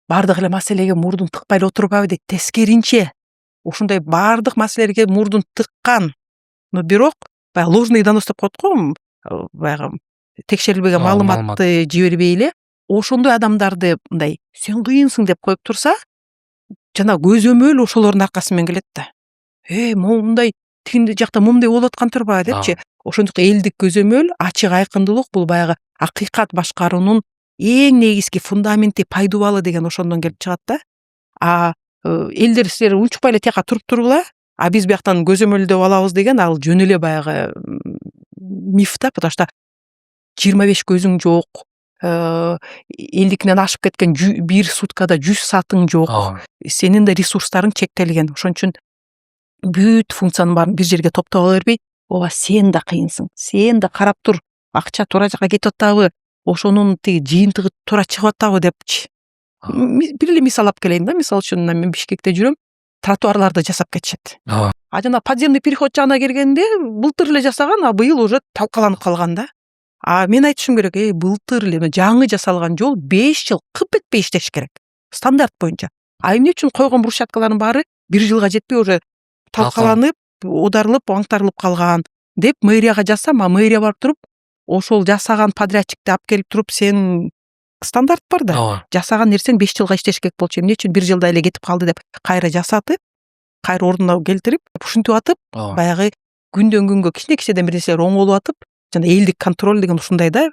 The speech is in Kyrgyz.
бардык эле маселеге мурдун тыкпай эле отурбайбы дейт. Тескеринче ушундай бардык маселелерге мурдун тыккан, но бирок баягы ложный донос деп коет го, баягы текшерилбеген маалыматты жибербей эле ошондой адамдарды мындай сен кыйынсың деп коюп турса, жана көзөмөл ошолордун аркасы менен келет да. Могу мындай тигинди жакта момундай болуп аткан турбайбы депчи. Ошондуктан элдик көзөмөл, ачык айкындуулук бул баягы акыйкат башкаруунун эң негизги фундаменти, пайдубалы деген ошондон келип чыгат да. Элдер силер унчукпай эле тияка туруп тургула, биз бияктан көзөмөлдөп алабыз деген ал жөн эле баягы миф да, потому что 25 көзүң жок, элдикинен ашып кеткен бир суткада 100 саатың жок, сенин да ресурстарың чектелген. Ошон үчүн бүт функциянын баарын бир жерге топтоп ала бербей, ооба сен да кыйынсың, сен да карап тур, акча туура жака кетип атабы, ошонун тиги жыйынтыгы туура чыгып атабы депчи. Бир эле мисал алып келейин да. Мисалы үчүн мен Бишкекте жүрөм, тротуарларды жасап кетишет. Жана подземный переход жагына келгенде былтыр эле жасаган, быйыл уже талкаланып калган да. Мен айтышым керек, былтыр эле жаңы жасалган жол 5 жыл кып этпей иштеш керек. Стандарт боюнча. Эмне үчүн койгон брусчаткалардын баары 1 жылга жетпей уже талкаланып, оодарылып, аңтарылып калган деп мэрияга жазсам, мэрия барып туруп, ошол жасаган подрядчикти алып келип туруп, сен стандарт бар да. Жасаган нерсең 5 жылга иштеш керек болчу. Эмне үчүн 1 жылда эле кетип калды деп кайра жасатып, кайра ордуна келтирип, ушинтип атып, баягы күндөн күнгө кичинекейден бир нерселер оңолуп атып, жана элдик контроль деген ушундай да.